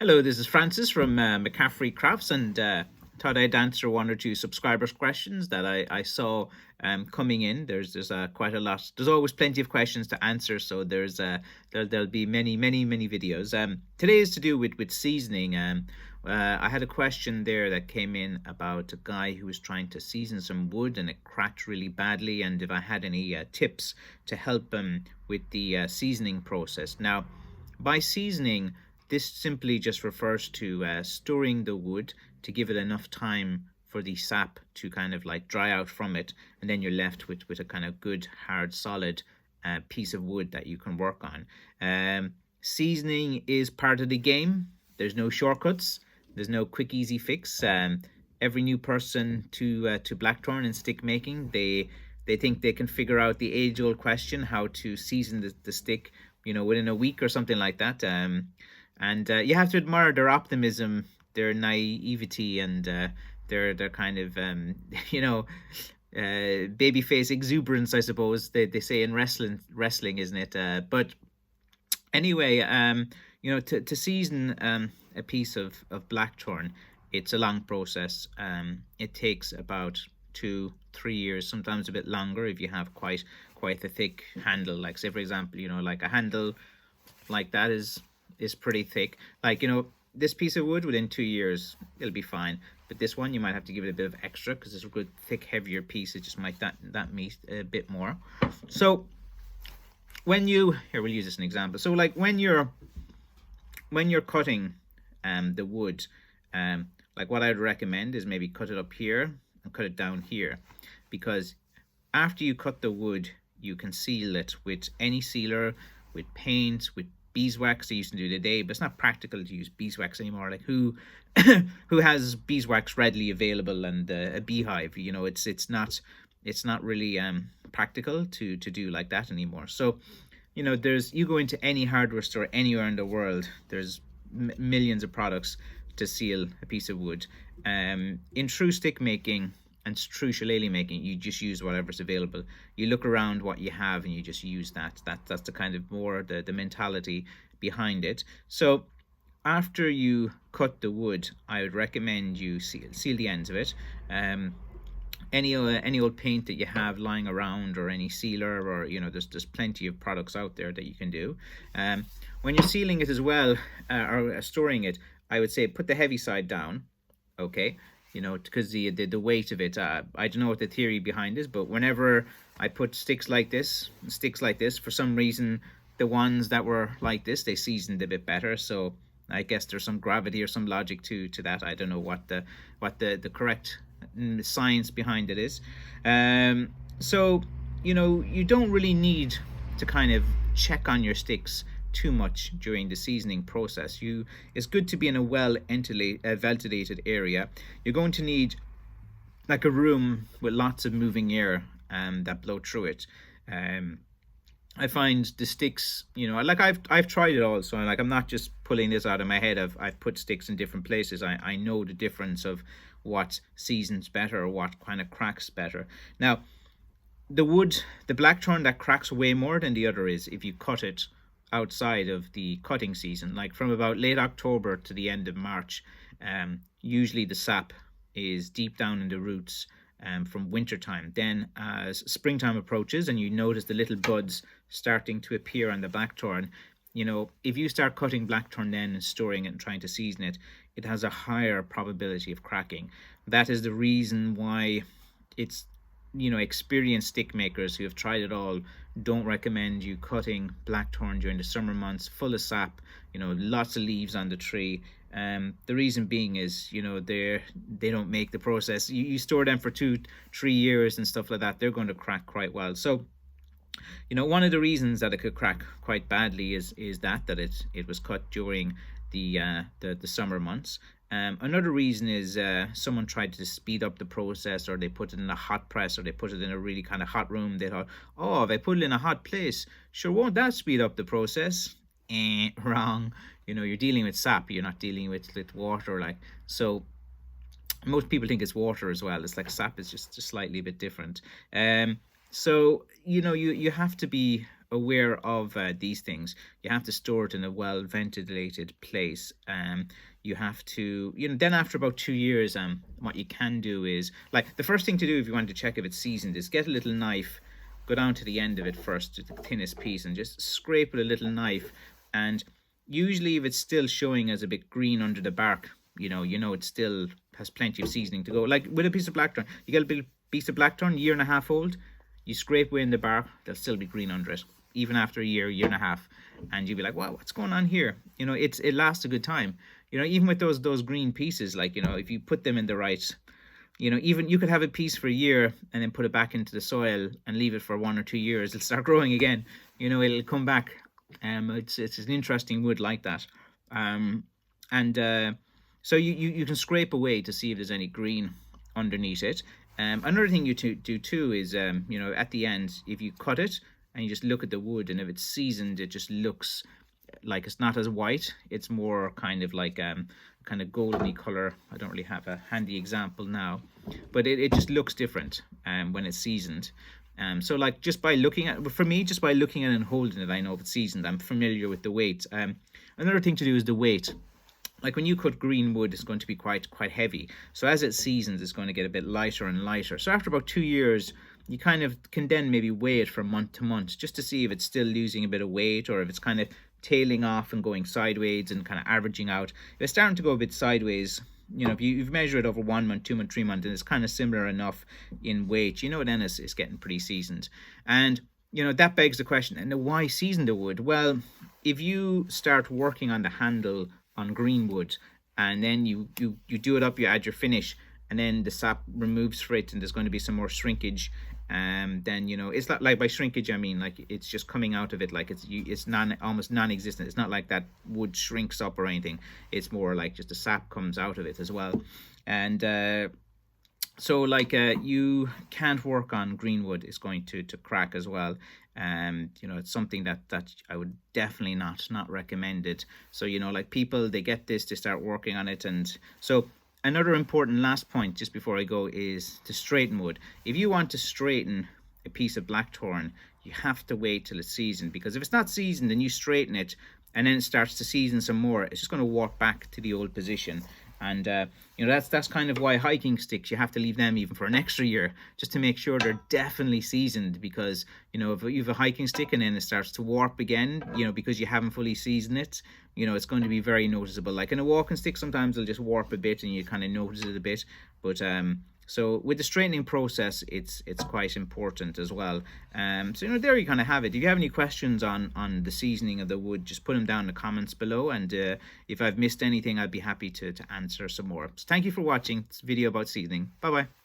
Hello, this is Francis from McCaffrey Crafts, and thought I'd answer one or two subscribers' questions that I saw coming in. There's quite a lot. There's always plenty of questions to answer, so there'll be many videos. Today is to do with seasoning. I had a question there that came in about a guy who was trying to season some wood and it cracked really badly, and if I had any tips to help him with the seasoning process. Now, by seasoning, this simply just refers to storing the wood to give it enough time for the sap to kind of like dry out from it, and then you're left with a kind of good, hard, solid piece of wood that you can work on. Seasoning is part of the game. There's no shortcuts. There's no quick, easy fix. Every new person to blackthorn and stick making, they think they can figure out the age-old question how to season the stick, within a week or something like that. And you have to admire their optimism, their naivety, and their kind of babyface exuberance, I suppose they say in wrestling, isn't it? But anyway, to season a piece of blackthorn, it's a long process. It takes about 2-3 years, sometimes a bit longer if you have quite a thick handle. Like, say for example, like a handle like that is pretty thick. Like, this piece of wood, within 2 years it'll be fine, but this one you might have to give it a bit of extra because it's a good thick heavier piece. It just might that meat a bit more. So when you, here we'll use this as an example. So like when you're cutting the wood, like what I'd recommend is maybe cut it up here and cut it down here, because after you cut the wood you can seal it with any sealer, with paint, with beeswax. They used to do today, but it's not practical to use beeswax anymore. Like who who has beeswax readily available and a beehive? It's not really practical to do like that anymore. So you go into any hardware store anywhere in the world, there's millions of products to seal a piece of wood. In true stick making and true shillelagh making, you just use whatever's available. You look around what you have and you just use that. That's the kind of more the mentality behind it. So after you cut the wood, I would recommend you seal the ends of it. Any old paint that you have lying around, or any sealer, or there's plenty of products out there that you can do. When you're sealing it as well, or storing it, I would say put the heavy side down, okay? Because the weight of it, I don't know what the theory behind is, but whenever I put sticks like this, for some reason, the ones that were like this, they seasoned a bit better. So I guess there's some gravity or some logic to that. I don't know what the correct science behind it is. So you don't really need to kind of check on your sticks too much during the seasoning process. It's good to be in a well ventilated area. You're going to need like a room with lots of moving air that blow through it. I find the sticks, like I've tried it all, so I'm not just pulling this out of my head. I've put sticks in different places. I know the difference of what seasons better or what kind of cracks better. Now, the blackthorn that cracks way more than the other is if you cut it outside of the cutting season, like from about late October to the end of March. Usually the sap is deep down in the roots from winter time. Then as springtime approaches and you notice the little buds starting to appear on the blackthorn, if you start cutting blackthorn then and storing it and trying to season it, it has a higher probability of cracking. That is the reason why it's experienced stick makers who have tried it all don't recommend you cutting blackthorn during the summer months, full of sap, lots of leaves on the tree. The reason being is, they don't make the process. You store them for 2-3 years and stuff like that, they're going to crack quite well. So, one of the reasons that it could crack quite badly is that it was cut during the summer months. Another reason is someone tried to speed up the process, or they put it in a hot press, or they put it in a really kind of hot room. They thought, oh, if I put it in a hot place, sure, won't that speed up the process? Wrong. You're dealing with sap, you're not dealing with water. So most people think it's water as well. It's like sap is just slightly a bit different. So you have to be aware of these things. You have to store it in a well ventilated place. You have to, then after about 2 years, what you can do is, like, the first thing to do if you want to check if it's seasoned is get a little knife, go down to the end of it first, to the thinnest piece, and just scrape with a little knife. And usually if it's still showing as a bit green under the bark, it still has plenty of seasoning to go. Like with a piece of blackthorn, you get a big piece of blackthorn, 1.5 years old, you scrape away in the bark, there'll still be green under it, even after a year, 1.5 years. And you'll be like, wow, what's going on here? It lasts a good time. Even with those green pieces, like, if you put them in the right, even you could have a piece for a year and then put it back into the soil and leave it for 1 or 2 years. It'll start growing again. It'll come back. It's an interesting wood like that. So you can scrape away to see if there's any green underneath it. Another thing you do too is, at the end, if you cut it and you just look at the wood, and if it's seasoned, it just looks like it's not as white. It's more kind of like kind of goldeny color. I don't really have a handy example now, but it just looks different when it's seasoned. So like just by looking at it and holding it, I know if it's seasoned. I'm familiar with the weight. Another thing to do is the weight. Like when you cut green wood, it's going to be quite heavy. So as it seasons, it's going to get a bit lighter and lighter. So after about 2 years, you kind of can then maybe weigh it from month to month, just to see if it's still losing a bit of weight, or if it's kind of tailing off and going sideways and kind of averaging out. If it's starting to go a bit sideways, if you've measured it over 1 month, 2 months, 3 months, and it's kind of similar enough in weight, then it's getting pretty seasoned. And that begs the question, and why season the wood? Well, if you start working on the handle on green wood, and then you do it up, you add your finish, and then the sap removes for it, and there's going to be some more shrinkage, then it's not like, by shrinkage I mean like it's just coming out of it, like it's almost non-existent. It's not like that wood shrinks up or anything. It's more like just the sap comes out of it as well. And so like you can't work on green wood. It's going to crack as well. It's something that I would definitely not recommend it. So like people, they get this, they start working on it. And so another important last point just before I go is to straighten wood. If you want to straighten a piece of blackthorn, you have to wait till it's seasoned, because if it's not seasoned and you straighten it and then it starts to season some more, it's just going to warp back to the old position. And that's kind of why hiking sticks, you have to leave them even for an extra year, just to make sure they're definitely seasoned. Because if you have a hiking stick and then it starts to warp again, because you haven't fully seasoned it, it's going to be very noticeable. Like in a walking stick, sometimes it'll just warp a bit and you kind of notice it a bit. But so with the straightening process, it's quite important as well. So there you kind of have it. If you have any questions on the seasoning of the wood, just put them down in the comments below, and if I've missed anything, I'd be happy to answer some more. So thank you for watching this video about seasoning. Bye bye.